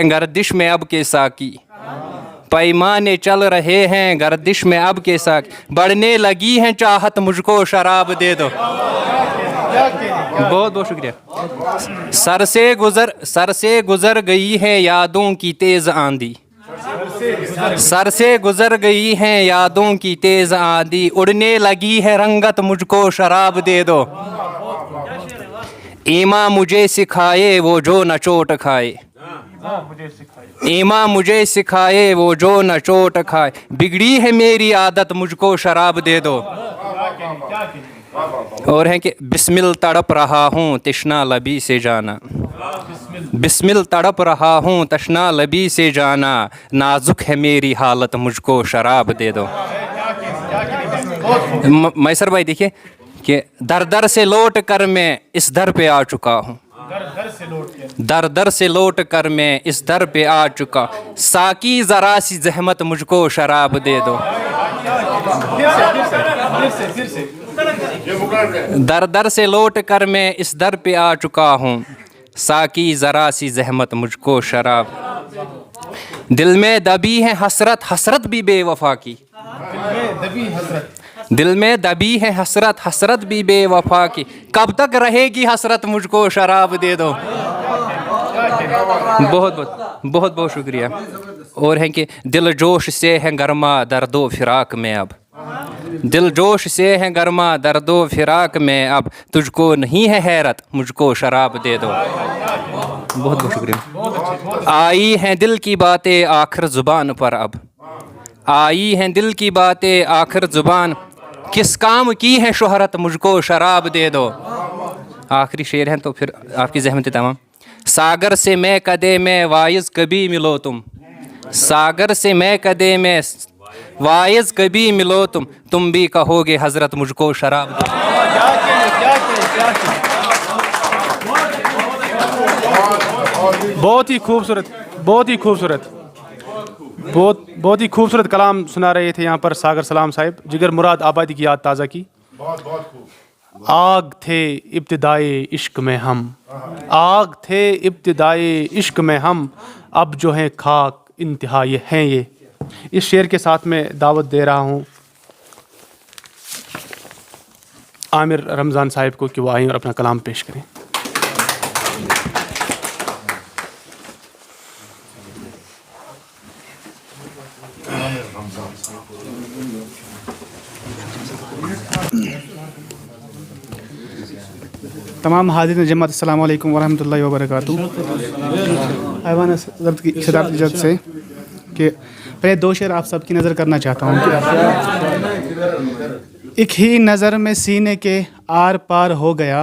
गर्दिश में अब के साकी, पैमाने चल रहे हैं गर्दिश में अब के साकी, बढ़ने लगी हैं चाहत मुझको शराब दे दो। बहुत बहुत शुक्रिया। सर से गुजर गई है यादों की तेज आंधी, सर से गुजर गई हैं यादों की तेज आंधी, उड़ने लगी है रंगत मुझको शराब दे दो। ईमा मुझे सिखाए वो जो न चोट खाए, ईमा मुझे सिखाए वो जो न चोट खाए, बिगड़ी है मेरी आदत मुझको शराब दे दो। और है कि बिस्मिल तड़प रहा हूँ तृष्णा लबी से जाना, बिस्मिल तड़प रहा हूँ तृष्णा लबी से जाना, नाजुक है मेरी हालत मुझको शराब दे दो। मैसर भाई देखिए कि दर दर से लौट कर मैं इस दर पे आ चुका हूँ, दर दर से लौट कर मैं इस दर पे आ चुका, साकी ज़रा सी ज़हमत मुझको शराब दे दो। दर दर से लौट कर मैं इस दर पे आ चुका हूँ, साकी ज़रा सी ज़हमत मुझको शराब। दिल में दबी है हसरत, हसरत भी बेवफा की, दिल में दबी है हसरत, हसरत भी बेवफा की, कब तक रहेगी हसरत मुझको शराब दे दो। बहुत बहुत शुक्रिया। और है कि दिल जोश से है गरमा दर्दो फिराक में अब, दिल जोश से है गरमा दर्दो फिराक में अब, तुझको नहीं है हैरत मुझको शराब दे दो। बहुत बहुत शुक्रिया। आई हैं दिल की बातें आखिर ज़ुबान पर अब, आई हैं दिल की बातें आखिर ज़ुबान, किस काम की है शोहरत मुझको शराब दे दो। आखिरी शेर है तो फिर आपकी ज़हमत तमाम। सागर से मैं कदे में वाइज़ कभी मिलो तुम, सागर से मैं कदे में वाइज़ कभी मिलो तुम भी कहोगे हज़रत मुझको शराब दो। बहुत ही खूबसूरत, बहुत ही खूबसूरत, बहुत ही खूबसूरत कलाम सुना रहे थे यहाँ पर सागर सलाम साहिब। जिगर मुराद आबादी की याद ताज़ा की। आग थे इब्तिदाए इश्क में हम, आग थे इब्तिदाए इश्क में हम, अब जो है खाक इंतहा ये हैं ये। इस शेर के साथ मैं दावत दे रहा हूँ आमिर रमज़ान साहिब को कि वो आएँ और अपना कलाम पेश करें। तमाम हाज़िरीन जमात अस्सलामु अलैकुम वरहमतुल्लाहि वबरकातुहू। ऐवान हज़रत की सदाकत इज़्ज़त से कि पहले दो शेर आप सबकी नज़र करना चाहता हूँ। एक ही नज़र में सीने के आर पार हो गया,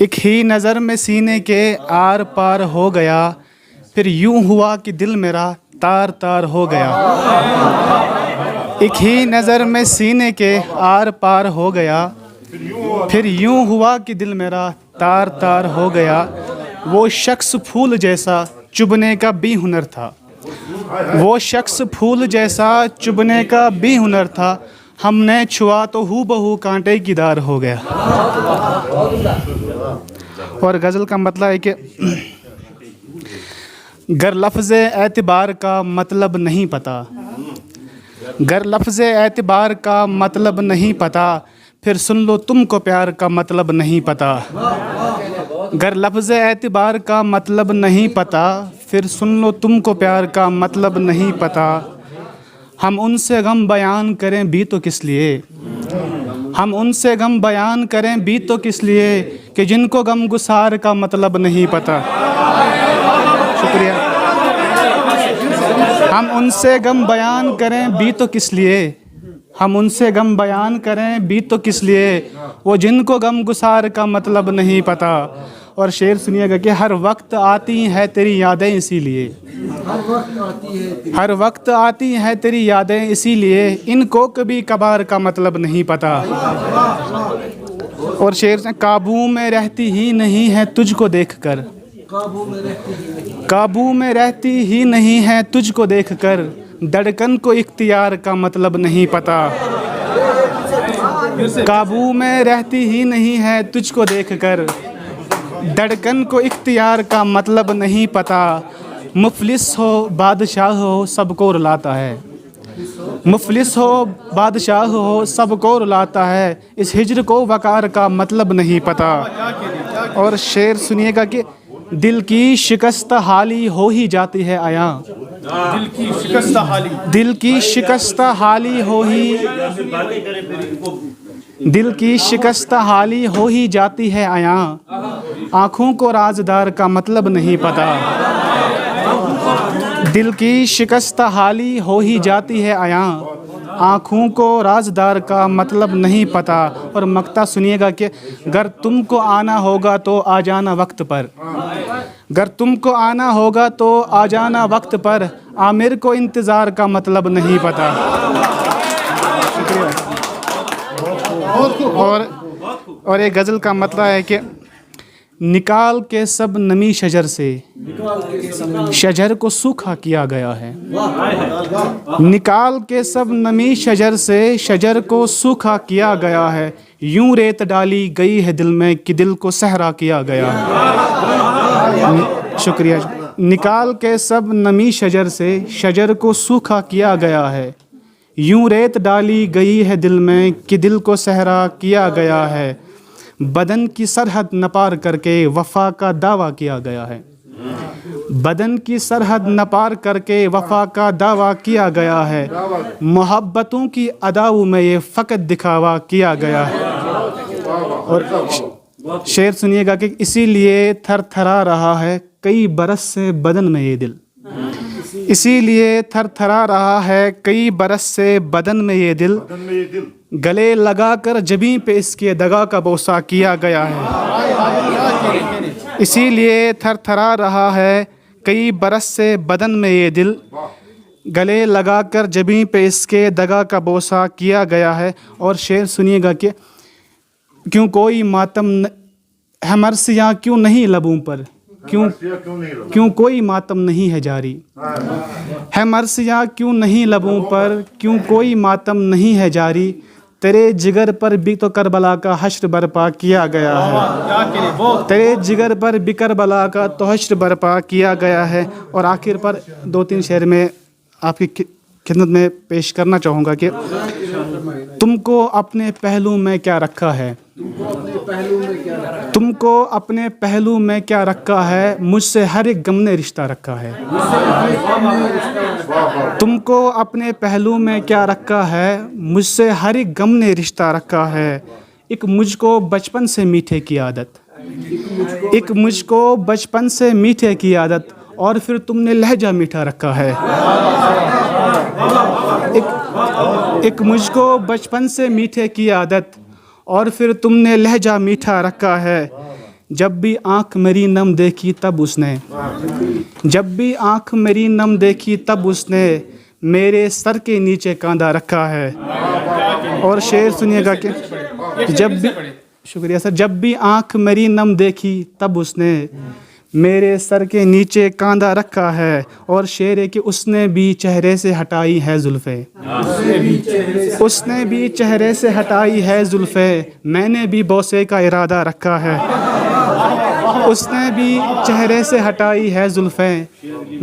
एक ही नज़र में सीने के आर पार हो गया, फिर यूं हुआ कि दिल मेरा तार तार हो गया। एक ही नज़र में सीने के आर पार हो गया, फिर यूं हुआ कि दिल मेरा तार तार हो गया। वो शख्स फूल जैसा चुभने का भी हुनर था, वो शख्स फूल जैसा चुभने का भी हुनर था, हमने छुआ तो हू बहू कांटे की दार हो गया। और गज़ल का मतलब है कि गर लफ्ज़ एतबार का मतलब नहीं पता, गर लफ्ज़ एतबार का मतलब नहीं पता, फिर सुन लो तुमको प्यार का मतलब नहीं पता। गर लफ्ज़ एतबार का मतलब नहीं पता, फिर सुन लो तुमको प्यार का मतलब नहीं पता। हम उनसे गम बयान करें भी तो किस लिए, हम उनसे गम बयान करें भी तो किस लिए, कि जिनको गम गुसार का मतलब नहीं पता। शुक्रिया। हम उनसे गम बयान करें भी तो किस लिए, हम उनसे गम बयान करें भी तो किस लिए, वो जिनको गम गुसार का मतलब नहीं पता। और शेर सुनिएगा कि हर वक्त आती है तेरी यादें इसीलिए, हर वक्त आती है तेरी यादें इसीलिए, इनको कभी कभार का मतलब नहीं पता। और शेर से काबू में रहती ही नहीं है तुझको देखकर, काबू में रहती ही नहीं है तुझको देखकर, धड़कन को इख्तियार का मतलब नहीं पता। काबू में रहती ही नहीं है तुझको देखकर, धड़कन को इख्तियार का मतलब नहीं पता। मुफलिस हो बादशाह हो सबको रुलाता है, मुफलिस हो बादशाह हो सबको रुलाता है, इस हिज्र को वकार का मतलब नहीं पता। और शेर सुनिएगा कि दिल की शिकस्त हाली हो ही जाती है आया, दिल की शिकस्त हाली, दिल की शिकस्त हाली हो ही, दिल की शिकस्त हाली हो ही जाती है आया, आँखों को राजदार का मतलब नहीं पता। दिल की शिकस्त हाली हो ही जाती है आया, आँखों को राजदार का मतलब नहीं पता। और मक्ता सुनिएगा कि गर तुमको आना होगा तो आ जाना वक्त पर, गर तुमको आना होगा तो आ जाना वक्त पर, आमिर को इंतज़ार का मतलब नहीं पता। और एक गज़ल का मतलब है कि निकाल के सब नमी शजर से शजर को सूखा किया गया है, निकाल के सब नमी शजर से शजर को सूखा किया गया है, यूं रेत डाली गई है दिल में कि दिल को सहरा किया गया है। शुक्रिया। निकाल के सब नमी शजर से शजर को सूखा किया गया है, यूं रेत डाली गई है दिल में कि दिल को सहरा किया गया है, बदन की सरहद न पार करके वफा का दावा किया गया है, बदन की सरहद न पार करके वफा का दावा किया गया है, मोहब्बतों की अदाओं में ये फ़कत दिखावा किया गया है। और शेर सुनिएगा कि इसीलिए थर थरा रहा है कई बरस से बदन में ये दिल, इसीलिए थर थरा रहा है कई बरस से बदन में ये दिल, गले लगा कर जबीं पे इसके दगा का बोसा किया गया है, इसीलिए थर थरा रहा है कई बरस से बदन में ये दिल, गले लगा कर जबीं पे इसके दगा का बोसा किया गया है। और शेर सुनिएगा कि क्यों कोई मातम है मरसियाँ क्यों नहीं लबों पर, क्यों कोई मातम नहीं है जारी, है मरसियाँ क्यों नहीं लबों पर, क्यों कोई मातम नहीं है जारी, तेरे जिगर पर भी तो करबला का हश्र बर्पा किया गया है, तेरे जिगर पर भी करबला का तो हश्र बर्पा किया गया है। और आखिर पर दो तीन शेर में आपकी खिदमत में पेश करना चाहूँगा कि तुमको अपने पहलू में क्या रखा है, तुमको अपने पहलू में क्या रखा है, मुझसे हर एक गम ने रिश्ता रखा है, तुमको अपने पहलू में क्या रखा है, मुझसे हर एक गम ने रिश्ता रखा है, एक मुझको बचपन से मीठे की आदत, एक मुझको बचपन से मीठे की आदत, और फिर तुमने लहजा मीठा रखा है, एक मुझको बचपन से मीठे की आदत, और फिर तुमने लहजा मीठा रखा है, जब भी आँख मेरी नम देखी तब उसने, जब भी आँख मेरी नम देखी तब उसने मेरे सर के नीचे कांधा रखा है। और शेर सुनिएगा कि जब भी, शुक्रिया सर, जब भी आँख मेरी नम देखी तब उसने मेरे सर के नीचे कांधा रखा है। और शेर है कि उसने भी चेहरे से हटाई है जुल्फ़े, उसने भी चेहरे से हटाई है जुल्फ़े, मैंने भी बोसे का इरादा रखा है, उसने भी चेहरे से हटाई है जुल्फ़े,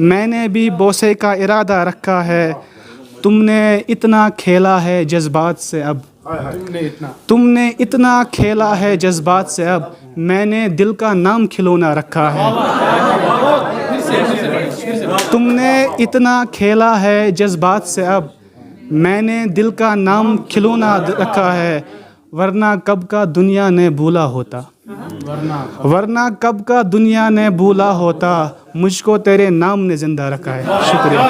मैंने भी बोसे का इरादा रखा है, तुमने इतना खेला है जज्बात से अब, तुमने इतना खेला है जज्बात से अब, मैंने दिल का नाम खिलौना रखा है, तुमने इतना खेला है जज्बात से अब, मैंने दिल का नाम खिलौना रखा है, वरना कब का दुनिया ने भूला होता, वरना कब का दुनिया ने भूला होता, मुझको तेरे नाम ने जिंदा रखा है। शुक्रिया।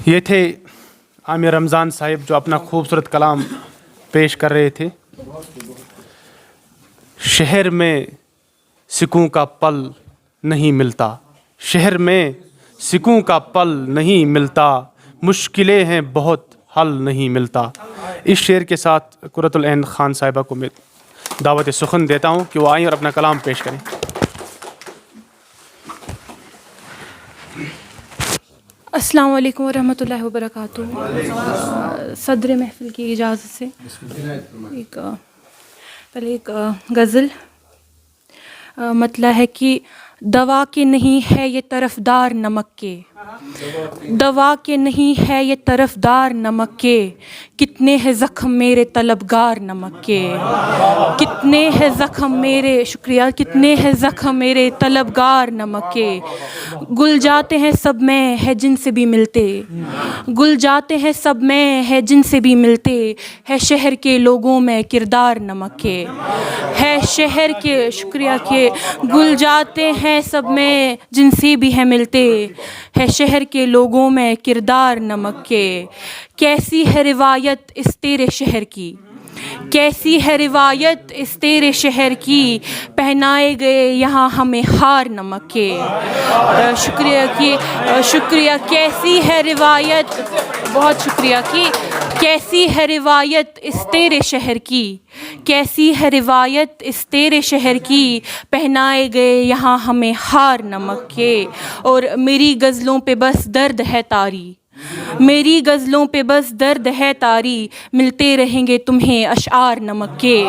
یہ تھے عامر رمضان صاحب جو اپنا خوبصورت کلام پیش کر رہے تھے۔ شہر میں سکون کا پل نہیں ملتا، شہر میں سکون کا پل نہیں ملتا، مشکلیں ہیں بہت حل نہیں ملتا۔ اس شعر کے ساتھ قرۃ العین خان صاحبہ کو میں دعوت سخن دیتا ہوں کہ وہ آئیں اور اپنا کلام پیش کریں۔ السلام علیکم ورحمۃ اللہ وبرکاتہ. صدر محفل کی اجازت سے پہلے ایک غزل. مطلب ہے کہ دوا کے نہیں ہے یہ طرفدار نمک کے، دوا کے نہیں ہے یہ طرفدار نمک کے، کتنے ہیں زخم میرے طلبگار نمک کے، کتنے ہیں زخم میرے، شکریہ، کتنے ہیں زخم میرے طلبگار نمک کے. گل جاتے ہیں سب میں ہے جن سے بھی ملتے، گل جاتے ہیں سب میں ہے جن سے بھی ملتے، ہے شہر کے لوگوں میں کردار نمک کے، ہے شہر کے، شکریہ، کہ گل جاتے ہیں سب میں جن سے بھی ہے ملتے، ہے شہر کے لوگوں میں کردار نمک کے. کیسی ہے روایت اس تیرے شہر کی، کیسی ہے روایت اس تیرے شہر کی، پہنائے گئے یہاں ہمیں ہار نمک کے. شکریہ کہ، شکریہ، کیسی ہے روایت، بہت شکریہ کہ کیسی ہے روایت اس تیرے شہر کی، کیسی ہے روایت اس تیرے شہر کی، پہنائے گئے یہاں ہمیں ہار نمک کے. اور میری غزلوں پہ بس درد ہے طاری، میری غزلوں پہ بس درد ہے طاری، ملتے رہیں گے تمہیں اشعار نمک کے.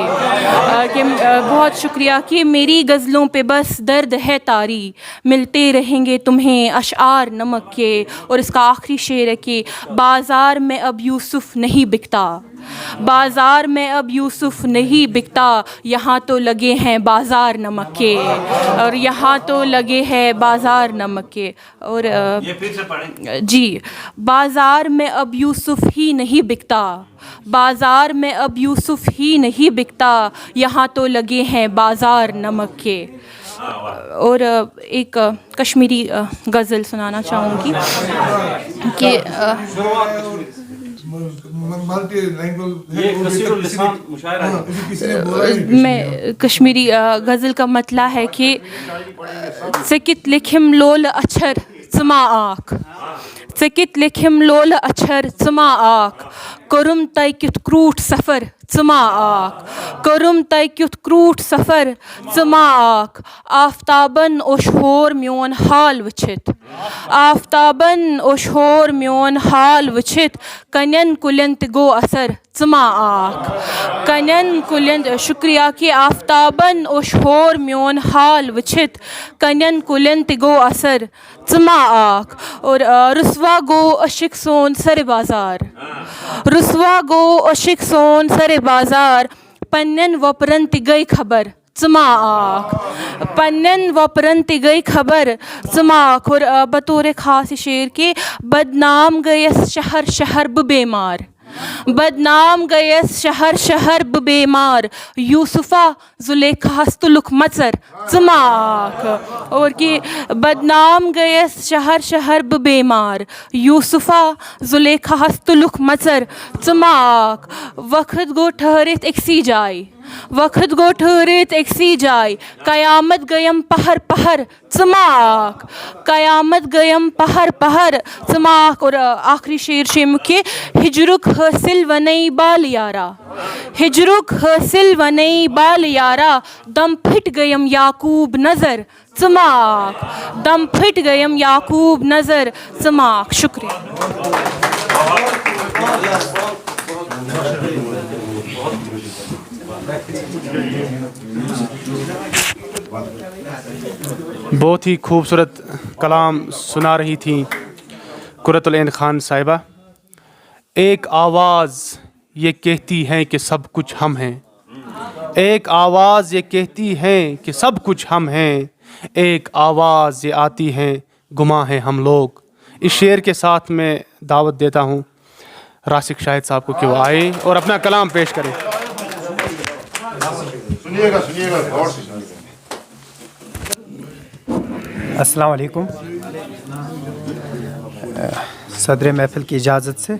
بہت شکریہ کہ میری غزلوں پہ بس درد ہے طاری، ملتے رہیں گے تمہیں اشعار نمک کے. اور اس کا آخری شعر ہے کہ بازار میں اب یوسف نہیں بکتا، بازار میں اب یوسف نہیں بکتا، یہاں تو لگے ہیں بازار نمک کے، اور یہاں تو لگے ہیں بازار نمک کے. اور جی، بازار میں اب یوسف ہی نہیں بکتا، بازار میں اب یوسف ہی نہیں بکتا، یہاں تو لگے ہیں بازار نمک کے. اور ایک کشمیری غزل سنانا چاہوں گی کہ میں کشمیری غزل کا مطلع ہے کہ سکت لکھم لول اچھر ژما آکھ، سکت لکھم لول اچھر ژما آکھ، کوٚرُم تۄہہِ کیُتھ کروٗٹھ سفر ژما آکھ، کوٚرُم تۄہہِ کیُتھ کروٗٹھ سفر ژما آکھ. آفتابن اوٚش ہور میون حال وٕچھِتھ، آفتابن اوٚش ہور میون حال وٕچھِتھ، کنٮ۪ن کُلٮ۪ن تہِ گوٚو اثر ژما آکھ، کنٮ۪ن کُلٮ۪ن، شکریہ کہ آفتابن اوٚش ہور میون حال وٕچھِتھ، کنٮ۪ن کُلٮ۪ن تہِ گوٚو اثر ژما آکھ. اور رسوا گوٚو عشق سون سرِ بازار، رسوا گوٚو عشق سون سرِ بازار، پننٮ۪ن وۄپرن تہِ گٔے خبر ژما آکھ، پننٮ۪ن وۄپرن تہِ گٔے خبر ژما آکھ. اور بطور خاص یہ شعر کہ بدنام گٔیَس شہر شہر بہٕ بیمار، بدنام گٔیَس شہر شہر بہٕ بیمار، یوسفا زلیخاہس تُلُکھ مژر ژما آکھ. اور کہ بدنام گٔیَس شہر شہر بہٕ بیمار، یوسفا زلیخاہس تُلُکھ مژر ژما آکھ. وقت گوٚو ٹھہرِتھ أکسٕے جایہِ، وقت گوٚو ٹھہرِتھ أکسٕے جایہِ، قیامت گٔیم پہر پہر ژما آکھ، قیامت گٔیم پہر پہر ژما آکھ. اور آخری شعر چھُ امیُک کہ ہجرُک حٲصِل وَنے بالہٕ یارا، ہجرُک حٲصِل وَنے بالہٕ یارا، دم پھٔٹۍ گٔیم یعقوٗب نظر ژما آکھ، دم پھٔٹۍ گٔیم یعقوٗب نظر ژما آکھ. شکریہ. بہت ہی خوبصورت کلام سنا رہی تھیں قرۃ العین خان صاحبہ. ایک آواز یہ کہتی ہے کہ سب کچھ ہم ہیں، ایک آواز یہ کہتی ہے کہ سب کچھ ہم ہیں، ایک آواز یہ آتی ہے گماں ہیں ہم لوگ. اس شعر کے ساتھ میں دعوت دیتا ہوں راسک شاہد صاحب کو کہ وہ آئے اور اپنا کلام پیش کریں. السلام علیکم. صدر محفل کی اجازت سے،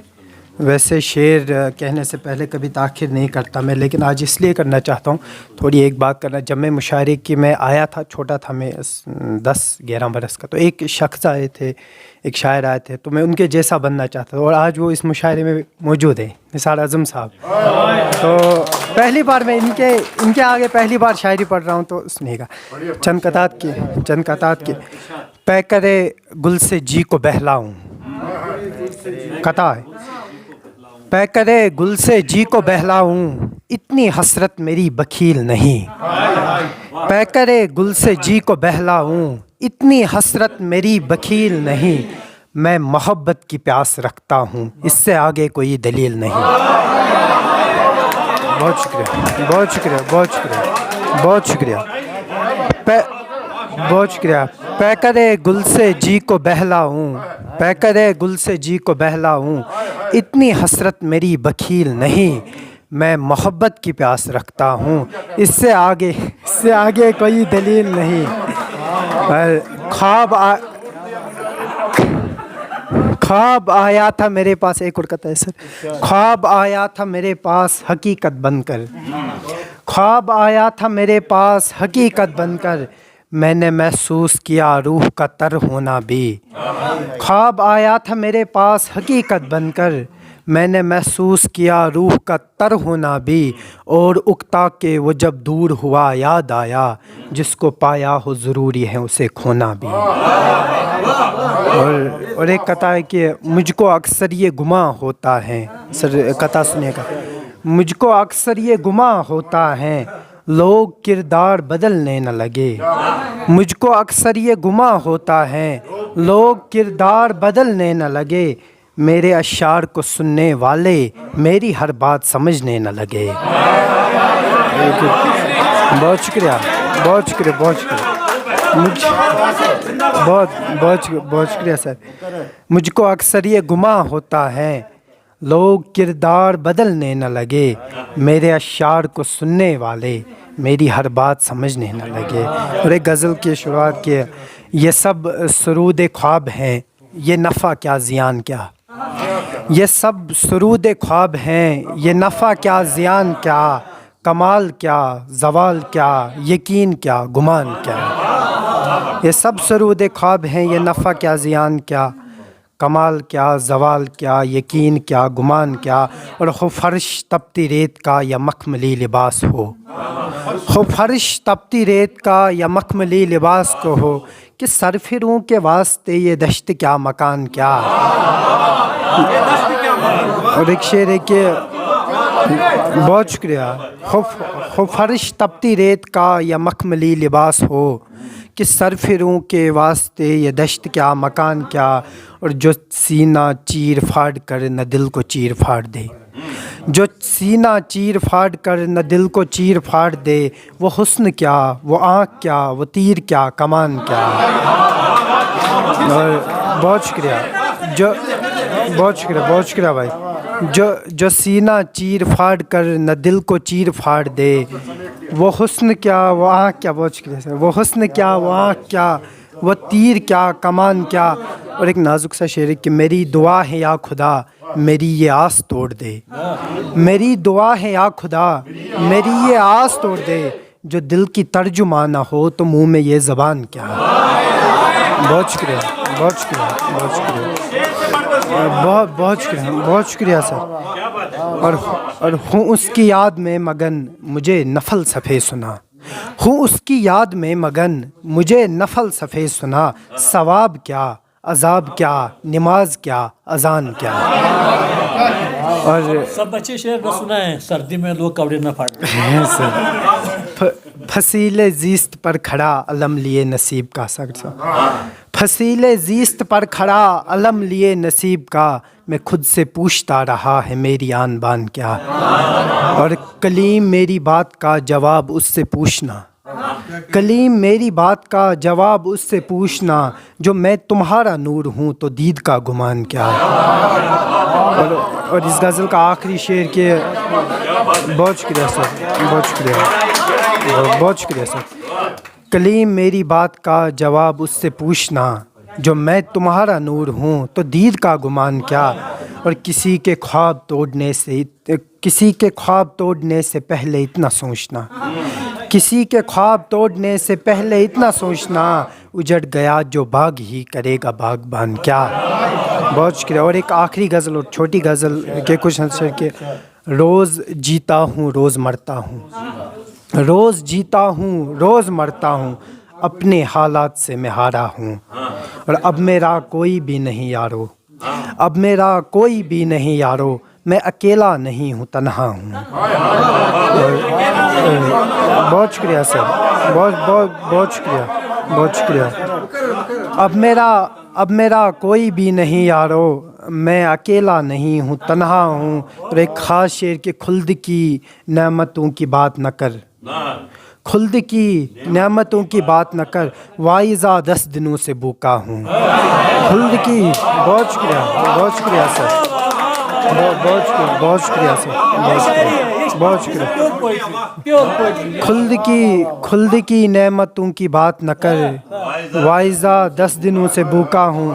ویسے شعر کہنے سے پہلے کبھی تاخیر نہیں کرتا میں، لیکن آج اس لیے کرنا چاہتا ہوں، تھوڑی ایک بات کرنا. جب میں مشاعرے کی میں آیا تھا، چھوٹا تھا میں 10-11 برس کا، تو ایک شخص آئے تھے، ایک شاعر آئے تھے، تو میں ان کے جیسا بننا چاہتا تھا، اور آج وہ اس مشاعرے میں موجود ہیں، نثار اعظم صاحب. تو پہلی بار میں ان کے آگے پہلی بار شاعری پڑھ رہا ہوں، تو سنیے گا چند قطعات کی. پے کرے گل سے جی کو بہلاؤں، कता है। पैकरे गुल से जी को बहलाऊं, इतनी हसरत मेरी बखील नहीं। पैकरे गुल से जी को बहलाऊं, इतनी हसरत मेरी बखील नहीं। मैं मोहब्बत की प्यास रखता हूँ, इससे आगे कोई दलील नहीं। बहुत शुक्रिया, बहुत शुक्रिया, बहुत शुक्रिया, बहुत शुक्रिया, बहुत शुक्रिया। पैकरे गुल से जी को बहलाऊं, पैकरे गुल से जी को बहलाऊं, इतनी हसरत मेरी बखील नहीं। मैं मोहब्बत की प्यास रखता हूँ, इससे आगे कोई दलील नहीं। ख्वाब आया था मेरे पास, एक और कहता है सर, ख्वाब आया था मेरे पास हकीकत बनकर, ख्वाब आया था मेरे पास हकीकत बनकर। मैंने महसूस किया रूह का तर होना भी। ख्वाब आया था मेरे पास हकीकत बनकर, मैंने महसूस किया रूह का तर होना भी। और उकता के वो जब दूर हुआ याद आया, जिसको पाया हो ज़रूरी है उसे खोना भी। और एक कथा है कि मुझको अक्सर ये गुमा होता है, सर कथा सुनिएगा। मुझको अक्सर ये गुमा होता है, लोग किरदार बदलने न लगे। मुझको अक्सर ये गुमा होता है, लोग किरदार बदलने न लगे। मेरे अशार को सुनने वाले मेरी हर बात समझने न लगे। बहुत शुक्रिया, बहुत शुक्रिया, बहुत शुक्रिया, बहुत शुक्रिया सर। मुझको अक्सर ये गुमा होता है, लोग किरदार बदलने न लगे। मेरे अशार को सुनने वाले मेरी हर बात समझने न लगे। और एक गज़ल की शुरुआत की, ये सब सरूद ख्वाब हैं, ये नफ़ा क्या ज़ियान क्या। ये सब सरूद ख्वाब हैं, ये नफ़ा क्या ज़ियान क्या। कमाल क्या ज़वाल क्या, यकीन क्या गुमान क्या। ये सब सरूद ख्वाब हैं, ये नफ़ा क्या ज़ियान क्या। कमाल क्या ज़वाल क्या, यकीन क्या गुमान क्या। और हो फर्श तपती रेत का या मखमली लिबास हो, हो फर्श तपती रेत का या मखमली लिबास को हो। कि सरफिरों के वास्ते ये दश्त क्या मकान क्या। और एक शेर है कि बहुत शुक्रिया। हो फर्श तपती रेत का या मखमली लिबास हो, कि सरफिरों के वास्ते ये दश्त क्या मकान क्या। और जो सीना चीर फाड़ कर न दिल को चीर फाड़ दे, जो सीना चीर फाड़ कर न दिल को चीर फाड़ दे। वो हुस्न क्या, वो आँख क्या, वो तीर क्या, कमान क्या। और बहुत शुक्रिया, जो बहुत शुक्रिया, बहुत शुक्रिया भाई। जो सीना चीर फाड़ कर न दिल को चीर फाड़ दे। वो हुस्न क्या, वो आँख क्या, बहुत शुक्रिया सर। वो हुस्न क्या, वो आँख क्या, वो तीर क्या, कमान क्या। और एक नाजुक सा शेर है कि मेरी दुआ है या खुदा मेरी ये आस तोड़ दे। मेरी दुआ है या खुदा मेरी ये आस तोड़ दे। जो दिल की तर्जुमा ना हो तो मुँह में ये ज़बान क्या। बहुत शुक्रिया, बहुत शुक्रिया, बहुत शुक्रिया, बहुत शुक्रिया, बहुत शुक्रिया सर। और हूँ उसकी याद में मगन मुझे नफल सफ़े सुना। हूँ उसकी याद में मगन मुझे नफल सफ़े सुना। सवाब क्या, अजाब क्या, नमाज क्या, अजान क्या। और सब बच्चे शेर न सुनाएं, सर्दी में लोग कपड़े न फाड़ते। फसीले ज़ीस्त पर खड़ा अलम लिए नसीब का। सर फसीले ज़ीस्त पर खड़ा अलम लिए नसीब का। मैं खुद से पूछता रहा है मेरी आन बान क्या। और कलीम मेरी बात का जवाब उससे पूछना। कलीम मेरी बात का जवाब उससे पूछना। जो मैं तुम्हारा नूर हूँ तो दीद का गुमान क्या। और इस गज़ल का आखिरी शेर के बहुत शुक्रिया सर, बहुत शुक्रिया, बहुत शुक्रिया सर। कलीम मेरी बात का जवाब उससे पूछना। जो मैं तुम्हारा नूर हूँ तो दीद का गुमान क्या। और किसी के ख्वाब तोड़ने से पहले इतना सोचना। किसी के ख्वाब तोड़ने से पहले इतना सोचना। उजड़ गया जो बाग ही करेगा बागबान क्या। बहुत शुक्रिया। और एक आखिरी गज़ल और छोटी गज़ल के कुछ अंशर के। रोज़ जीता हूँ रोज़ मरता हूँ, रोज़ जीता हूँ रोज़ मरता हूँ। अपने हालात से मैं हारा हूँ और अब मेरा कोई भी नहीं यारो। اب میرا کوئی بھی نہیں یارو میں اکیلا نہیں ہوں تنہا ہوں. بہت شکریہ سر, بہت بہت بہت شکریہ, بہت شکریہ. اب میرا کوئی بھی نہیں یارو میں اکیلا نہیں ہوں تنہا ہوں. اور ایک خاص شعر کے خلد کی نعمتوں کی بات نہ کر, خلد کی نعمتوں کی بات نہ کر, وائزہ 10 دنوں سے بھوکا ہوں. خلد کی, بہت شکریہ, بہت شکریہ سر, بہت شکریہ, بہت شکریہ سر, بہت شکریہ. خلد کی نعمتوں کی بات نہ کر, وائزہ 10 دنوں سے بھوکا ہوں.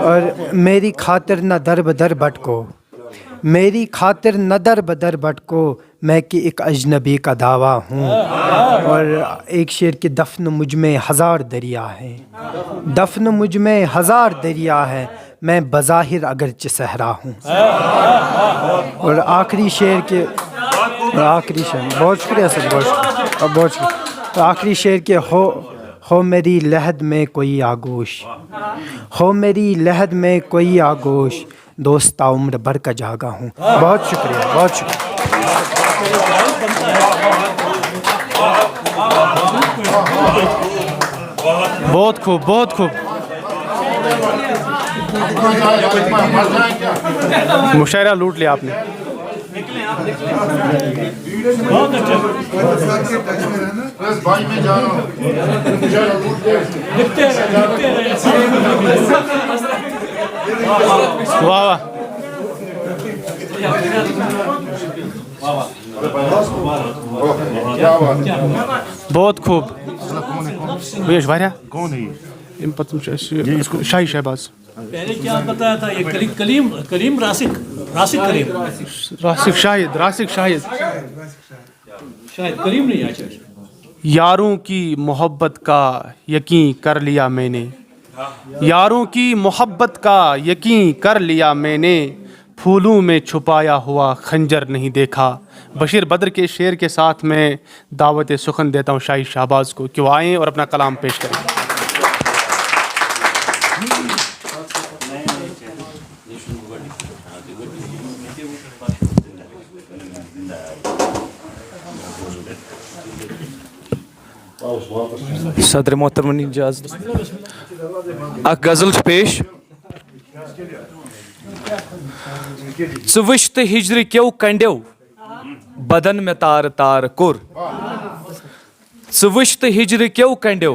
اور میری خاطر نہ در بدر بھٹکو, میری خاطر نہ در بدر بھٹکو, میں کہ ایک اجنبی کا دعویٰ ہوں. اور ایک شعر کے دفن مجھ میں 1000 دریا ہیں, دفن مجھ میں 1000 دریا ہے, میں بظاہر اگرچہ صحرا ہوں. اور آخری شعر کے, آخری شعر, بہت شکریہ سر, بہت شکریہ. آخری شعر کے ہو میری لحد میں کوئی آگوش, ہو میری لحد میں کوئی آگوش, دوست عمر بھر کا جاگا ہوں. بہت شکریہ, بہت شکریہ. بہت خوب, بہت خوب. مشاعرہ لوٹ لیا آپ نے. واہ بہت خوب. شاہی شہباز. پہلے کیا بتایا تھا یہ کریم راسک کریم راسک شاہد, راسک شاہد. شاید کریم نہیں. اچھا یاروں کی محبت کا یقین کر لیا میں نے, یاروں کی محبت کا یقین کر لیا میں نے, پھولوں میں چھپایا ہوا خنجر نہیں دیکھا. بشیر بدر کے شعر کے ساتھ میں دعوت سخن دیتا ہوں شاہی شہباز کو کہ وہ آئیں اور اپنا کلام پیش کریں. صدر محترم اجازت اخ غزل پیش. ژٕ وٕچھ تہٕ ہجرٕ کیو کنڈیو بدن میں تار تار کوٚر, ژٕ وٕچھ تہٕ ہجرٕ کیو کنڈیو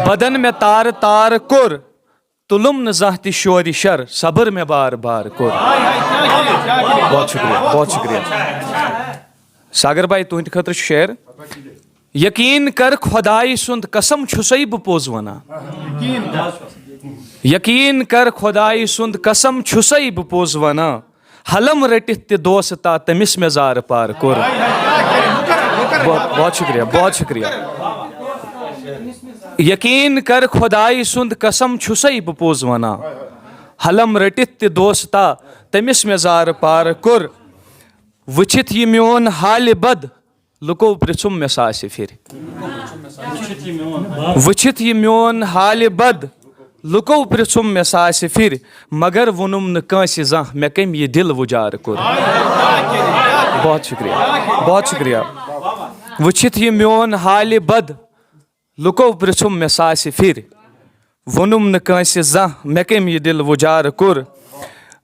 بدن میں تار تار کوٚر, تُلُم نہٕ زانٛہہ تہِ شورِ شر صبر میں بار بار کوٚر. بہت شکریہ, بہت شکریہ. ساگر بھائی تُہنٛدِ خٲطرٕ چھُ شعر. یقین کر خۄداے سُنٛد قسم چھُسَے بہٕ پوٚز وَنان, یقین کر خۄداے سُنٛد قسم چھُسَے بہٕ پوٚز وَنان, حلم رٔٹِتھ تہِ دوستا تٔمِس مےٚ زارٕ پار کوٚر. بہت شکریہ, بہت شکریہ. یقین کر خۄداے سُنٛد قسم چھُسَے بہٕ پوٚز وَنان, حلم رٔٹِتھ تہِ دوستا تٔمِس مےٚ زارٕ پار کوٚر. وٕچھِتھ یہِ میون حالہِ بد لُکو پرٛژھُم مےٚ ساسہِ پھِرِ, وٕچھِتھ یہِ میون حالہِ بد لُکو پرٛژھُم مےٚ ساسہِ پھِرِ, مگر ووٚنُم نہٕ کٲنٛسہِ زانٛہہ مےٚ کٔمۍ یہِ دِل وُجار کوٚر. بہت شکریہ, بہت شکریہ. وٕچھِتھ یہِ میون حالہِ بد لُکو پرٛژھُم مےٚ ساسہِ پھِرِ, ووٚنُم نہٕ کٲنٛسہِ زانٛہہ مےٚ کٔمۍ یہِ دِل وُجار کوٚر.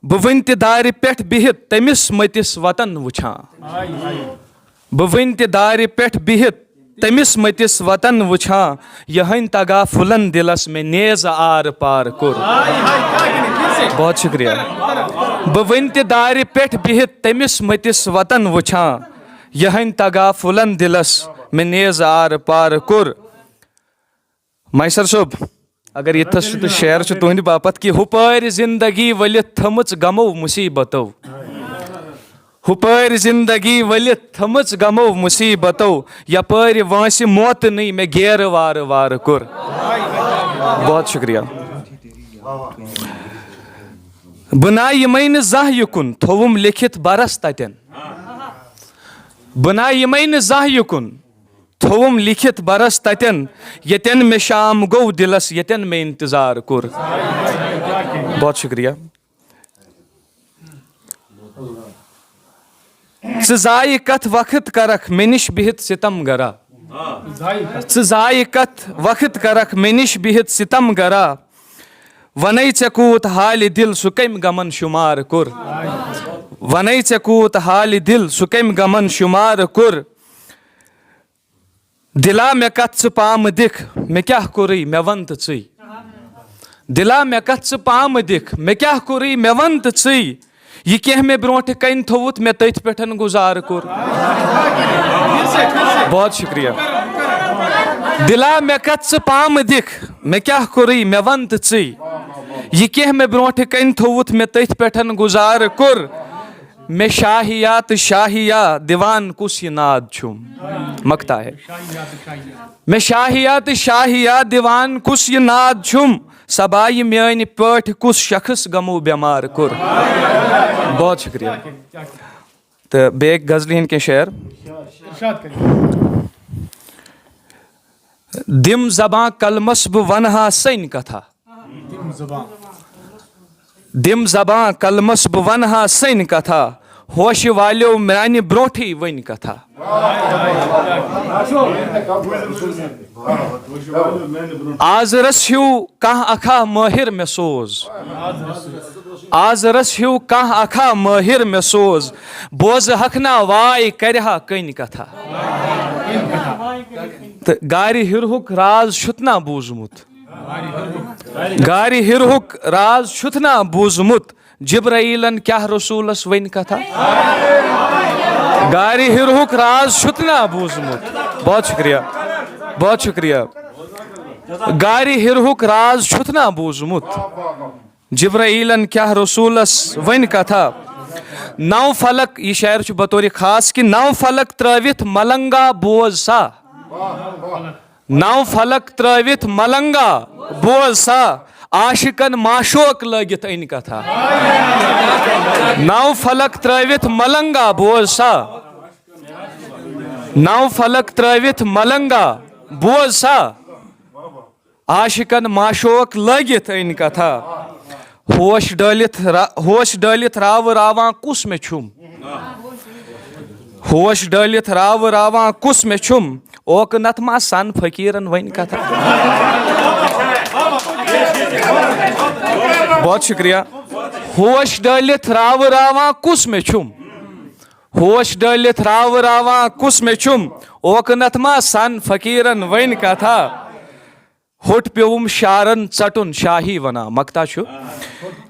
بہٕ وٕنہِ تہِ دارِ پٮ۪ٹھ بِہِتھ تٔمِس مٔتِس وطن وٕچھان, بہٕ وٕنہِ تہِ دارِ پٮ۪ٹھ بِہِتھ تٔمِس مٔتِس وطن وٕچھان, یِہٕنٛدۍ تگا پھُلن دِلس مےٚ نیزٕ آر پار کوٚر. بہت شکریہ. بہٕ وٕنہِ تہِ دارِ پٮ۪ٹھ بِہِتھ تٔمِس مٔتِس وطن وٕچھان, یِہٕنٛدۍ تگا پھُلن دِلس مےٚ نیزٕ آر پار کوٚر. میسر صٲب اگر یِتھس چھُ تہٕ شعر چھُ تُہنٛدِ باپتھ کہِ ہُپٲرۍ زندگی ؤلِتھ تھٔمٕژ غمو مُصیٖبتو, ہُپٲرۍ زندگی ؤلِتھ تھٔمٕژ غمو مُصیٖبتو, یپٲرۍ وٲنٛسہِ موتنٕے مےٚ گیرٕ وارٕ وارٕ کوٚر. بہت شکریہ. بہٕ ناے یِمے نہٕ زانٛہہ یُکُن تھووُم لیکھِتھ برس تتٮ۪ن, بہٕ ناے یِمے نہٕ زانٛہہ یُکُن تھووُم لیکھِتھ برس تتٮ۪ن, ییٚتٮ۪ن مےٚ شام گوٚو دِلس ییٚتٮ۪ن مےٚ انتظار کوٚر. بہت شکریہ. ژٕ زایہِ کتھ وقت کرکھ مےٚ نِش بِہِتھ ستم گرا. ژٕ زایہِ کتھ وقت کرکھ مےٚ نِش بِہِتھ ستم گرا. ونے ژےٚ کوٗت حالہِ دِل سُہ کٔمۍ غمن شُمار کوٚر. ونے ژےٚ کوٗت حالہِ دِل سُہ کٔمۍ غمن شُمار کوٚر. دِلا مےٚ کتھ ژٕ پامہٕ دِکھ مےٚ کیٛاہ کوٚرُے مےٚ وَن تہٕ ژٕے. دِلا مےٚ کتھ ژٕ پامہٕ دِکھ مےٚ کیٛاہ کوٚرُے مےٚ وَن تہٕ ژٕے. یہِ کینٛہہ مےٚ برونٛٹھٕ کَنہِ تھوٚوُتھ مےٚ تٔتھۍ پٮ۪ٹھ گُزارٕ کوٚر. بہت شُکریہ. دِلا مےٚ کتھ ژٕ پامہٕ دِکھ مےٚ کیٛاہ کوٚرُے مےٚ وَن تہٕ ژٕے. یہِ کینٛہہ مےٚ برونٛٹھٕ کَنہِ تھوٚوُتھ مےٚ تٔتھۍ پٮ۪ٹھ گُزارٕ کوٚر. مےٚ شاہِیا تہٕ شاہِیا دِوان کُس یہِ ناد چھُم. مکتا ہے. مےٚ شاہِیا تہٕ شاہِیا دِوان کُس یہِ ناد چھُم. سبایہِ میٛانہِ پٲٹھۍ کُس شخص غمو بٮ۪مار کوٚر. بہت شُکریہ. تہٕ بیٚیہِ اَکہِ غزلہِ ہِنٛدۍ کینٛہہ شعر. دِم زبان کلمس بہٕ ونہٕ ہا سٔنۍ کتھا. دِم زبان کلمس بہٕ ونہٕ ہا سٔنۍ کتھا. ہوشہِ والیو میانہِ برونٛٹھٕے ؤنۍ کتھا. آز رس ہیوٗ کانٛہہ اکھا مٲہِر مےٚ سوز. آز رس ہیوٗ کانٛہہ اکھا مٲہِر مےٚ سوز. بوزٕ ہکھنا واے کرِ ہا کٔنۍ کتھا. تہٕ گارِ ہِرہُک راز چھُتھ نا بوٗزمُت. گارِ ہِرہُک راز چھُتھ نا بوٗزمُت. جبرائیلن کیٛاہ رسوٗلس ؤنۍ کتھا. گارِ ہِرہُک راز چھُتھ نا بوٗزمُت. بہت شُکریہ. بہت شُکریہ. گارِ ہِرہُک راز چھُتھ نا بوٗزمُت. جبرائیلن کیٛاہ رسوٗلس ؤنۍ کتھا. نو فلک یہِ شعر چھُ بطورِ خاص کہِ نو فلک ترٲوِتھ ملنگا بوز سا. نو فلک ترٲوِتھ ملنگا بوز سا. عاشقن معشوق لٲگِتھ أنۍ کتھا. نو فلک ترٲوِتھ ملنگا بوز سا. نو فلک ترٲوِتھ ملنگا بوز سا. عاشقن معشوق لٲگِتھ أنۍ کتھا. ہوش ڈٲلِتھ راوٕ راوان کُس مےٚ چھُم. ہوش ڈٲلِتھ راوٕ راوان کُس مےٚ چھُم. اوکہٕ ما سن فقیٖرن ؤنۍ کتھا. بہت شُکریہ. ہوش ڈٲلِتھ راوٕ راوان کُس مےٚ چھُم. ہوش ڈٲلِتھ راوٕ راوان کُس مےٚ چھُم. اوکہٕ ما سن فقیٖرن ؤنۍ کتھا. ہوٚٹ پیوٚوُم شارن ژٹُن شاہی ونان. مکتا چھُ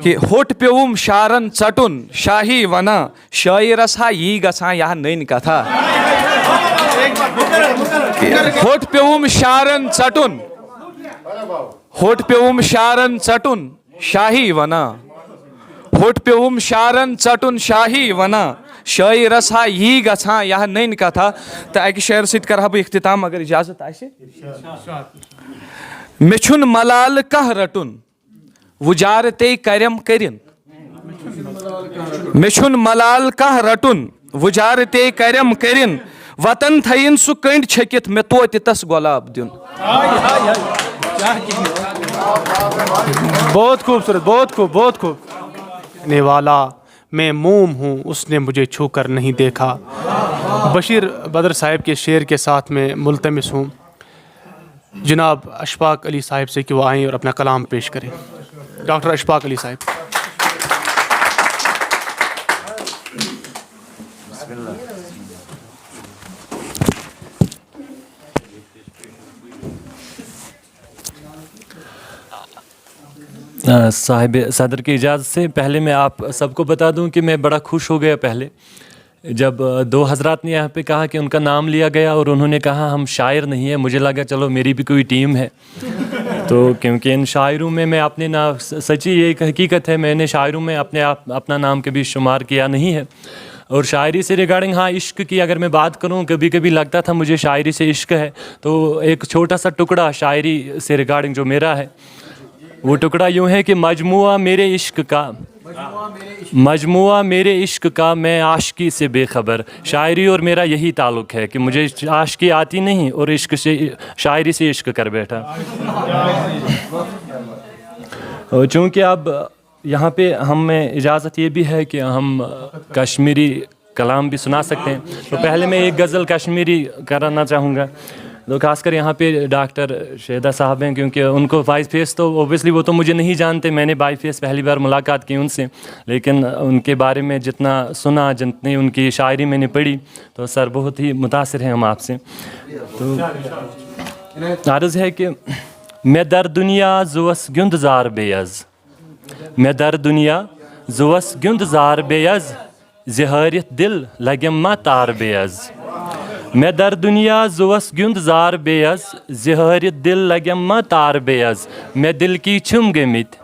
کہِ ہوٚٹ پیوٚوُم شارن ژٹُن شاہی ونان. شٲعرس ہا یی گژھان یہِ نٔنۍ کتھا. ہوٚٹ پیوٚوُم شارن ژٹُن. ہوٚٹ پیوٚوُم شارن ژٹُن شاہی ونان. ہوٚٹ پیوٚوُم شارن ژٹُن شاہی ونان. شٲعرس ہا یی گژھان یہِ نٔنۍ کتھا. تہٕ اکہِ شعرٕ سۭتۍ کرٕ ہا بہٕ اختتام اگر اجازت آسہِ. مےٚ چھُنہٕ ملالہٕ کانٛہہ رٹُن وُجارتے کرٮ۪م کٔرِنۍ. مےٚ چھُنہٕ ملالہٕ کانٛہہ رٹُن وُجارتے کرٮ۪م کٔرِنۍ. وطن تھٲیِن سُہ کٔنڈۍ چھٔکِتھ مےٚ توتہِ تس گۄلاب دیُن. بہت خوبصورت. بہت خوب. بہت خوب. نے والا میں موم ہوں اس نے مجھے چھو کر نہیں دیکھا. بشیر بدر صاحب کے شعر کے ساتھ میں ملتمس ہوں جناب اشفاق علی صاحب سے کہ وہ آئیں اور اپنا کلام پیش کریں. ڈاکٹر اشفاق علی صاحب. صاحب صدر کی اجازت سے پہلے میں آپ سب کو بتا دوں کہ میں بڑا خوش ہو گیا پہلے جب دو حضرات نے یہاں پہ کہا کہ ان کا نام لیا گیا اور انہوں نے کہا ہم شاعر نہیں ہیں. مجھے لگا چلو میری بھی کوئی ٹیم ہے تو کیونکہ ان شاعروں میں میں اپنے نام سچی یہ ایک حقیقت ہے میں نے شاعروں میں اپنا نام کبھی شمار کیا نہیں ہے. اور شاعری سے ریگارڈنگ ہاں عشق کی اگر میں بات کروں کبھی کبھی لگتا تھا مجھے شاعری سے عشق ہے تو ایک چھوٹا سا ٹکڑا شاعری سے ریگارڈنگ جو میرا ہے وہ ٹکڑا یوں ہے کہ مجموعہ میرے عشق کا میں عاشقی سے بے خبر. شاعری اور میرا یہی تعلق ہے کہ مجھے عاشقی آتی نہیں اور عشق سے شاعری سے عشق کر بیٹھا. چونکہ اب यहाँ पे हमें इजाज़त ये भी है कि हम कश्मीरी कलाम भी सुना सकते हैं। तो पहले मैं एक गज़ल कश्मीरी कराना चाहूँगा। तो खासकर यहाँ पे डॉक्टर शेदा साहब हैं, क्योंकि उनको बाई फेस तो ओबियसली वो तो मुझे नहीं जानते, मैंने बाई फेस पहली बार मुलाकात की उनसे, लेकिन उनके बारे में जितना सुना, जितनी उनकी शायरी मैंने पढ़ी, तो सर बहुत ही मुतासिर हैं हम आपसे। तो अर्ज़ है कि मैं दर दुनिया जुवस गुंदजार बेयज़, मैं दर दुनिया जुवस गुंदजार बेयज़, ज़हारियत दिल लगेम मा तार बेयज़, मैं दर दुनिया जुवस गुंदजार बेयज़, ज़हारियत दिल लगेम मा तार बेयज़, मैं दिल की छुम गमित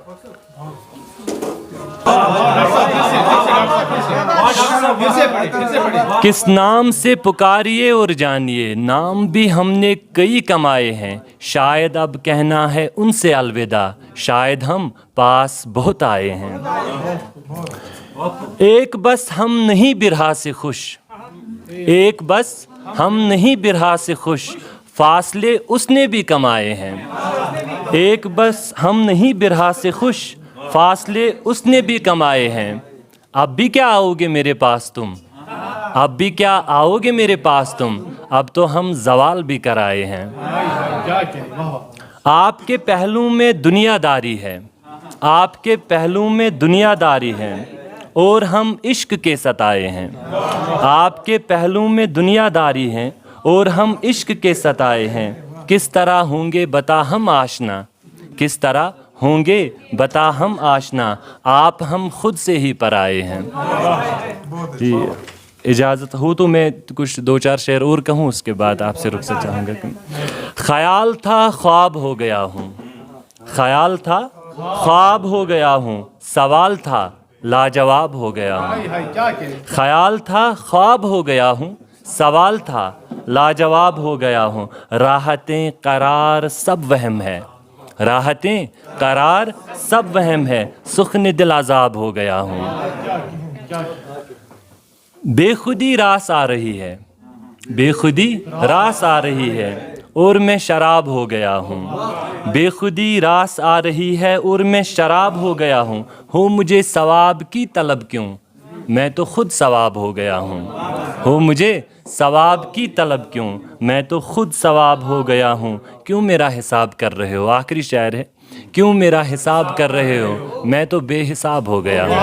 किस नाम से पुकारिए और जानिए, नाम भी हमने कई कमाए हैं, शायद अब कहना है उनसे अलविदा, शायद हम पास बहुत आए हैं। एक बस हम नहीं बिरहा से खुश, एक बस हम नहीं बिरहा से खुश, फासले उसने भी कमाए हैं। एक बस हम नहीं बिरहा से खुश, फासले उसने भी कमाए हैं। अब भी क्या आओगे मेरे पास तुम, अब भी क्या आओगे मेरे पास तुम, अब तो हम ज़वाल भी कराए हैं। आपके पहलू में दुनियादारी है, आपके पहलू में दुनियादारी है, और हम इश्क के सताए हैं। आपके पहलू में दुनियादारी है और हम इश्क के सताए हैं। किस तरह होंगे बता हम आशना, किस तरह होंगे बता हम आशना, आप हम खुद से ही पराए हैं। जी इजाज़त हो तो मैं कुछ 2-4 शेर और कहूँ, उसके बाद आपसे रुखसत चाहूँगा। ख्याल था ख्वाब हो गया हूँ, ख्याल था ख्वाब हो गया हूँ, सवाल था लाजवाब हो गया हूँ। ख्याल था ख्वाब हो गया हूँ, सवाल था लाजवाब हो गया हूँ। राहतें करार सब वहम है, राहतें करार सब वहम है, सुखन दिल आज़ाब हो गया हूँ। बेखुदी रास आ रही है, बेखुदी रास आ रही है, और मैं शराब हो गया हूँ। बेखुदी रास आ रही है और मैं शराब हो गया हूँ। हो मुझे सवाब की तलब क्यों, मैं तो खुद सवाब हो गया हूँ। हो मुझे सवाब की तलब क्यों, मैं तो खुद सवाब हो गया हूँ। क्यों मेरा हिसाब कर रहे हो, आखिरी शायर है, क्यों मेरा हिसाब कर रहे हो, मैं तो बेहिसाब हो गया हूँ।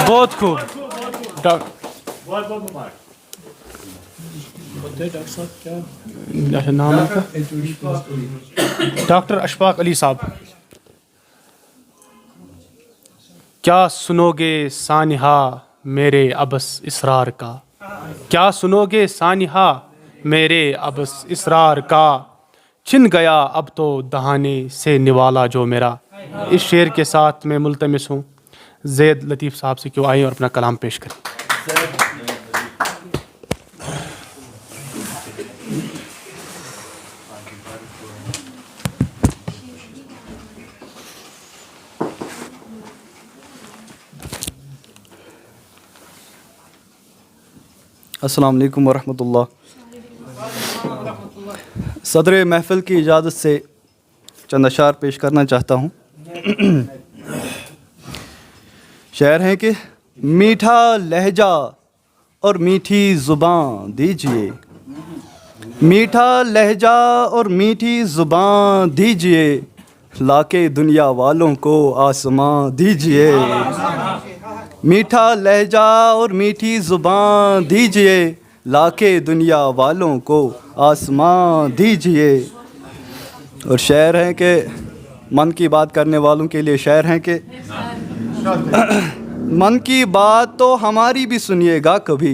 बहुत खूब। नाम डॉक्टर अशफाक अली साहब। क्या सुनोगे सानिहा मेरे अबस इसरार का, क्या सुनोगे सानिहा मेरे अबस इसरार का, छिन गया अब तो दहाने से निवाला जो मेरा। इस शेर के साथ मैं मुल्तमिस हूँ ज़ैद लतीफ़ साहब से क्यों आए और अपना कलाम पेश करें। अस्सलाम वालेकुम वरहमतुल्लाह। सदर महफ़िल की इजाज़त से चंद अशार पेश करना चाहता हूँ। शेर हैं कि मीठा लहजा और मीठी ज़ुबान दीजिए, मीठा लहजा और मीठी ज़ुबान दीजिए, लाके दुनिया वालों को आसमां दीजिए। मीठा लहजा और मीठी ज़ुबान दीजिए, लाके दुनिया वालों को आसमां दीजिए। और शेर हैं कि मन की बात करने वालों के लिए शेर हैं कि मन की बात तो हमारी भी सुनिएगा कभी,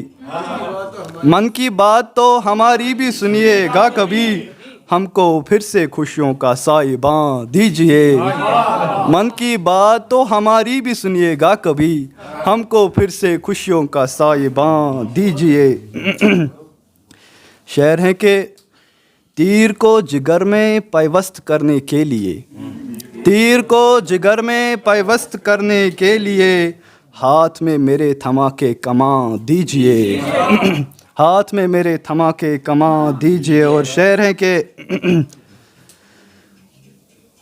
मन की बात तो हमारी भी सुनिएगा कभी, हमको फिर से खुशियों का साइबां दीजिए। मन की बात तो हमारी भी सुनिएगा कभी, हमको फिर से खुशियों का साइबां दीजिए। शेर हैं कि तीर को जिगर में पैवस्त करने के लिए, तीर को जिगर में पैवस्त करने के लिए, हाथ में मेरे थमा के कमां दीजिए, हाथ में मेरे थमा के कमां दीजिए। और शेर हैं कि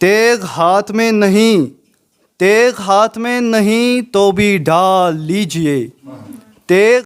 तेग हाथ में नहीं, तेग हाथ में नहीं तो भी ढाल लीजिए, तेग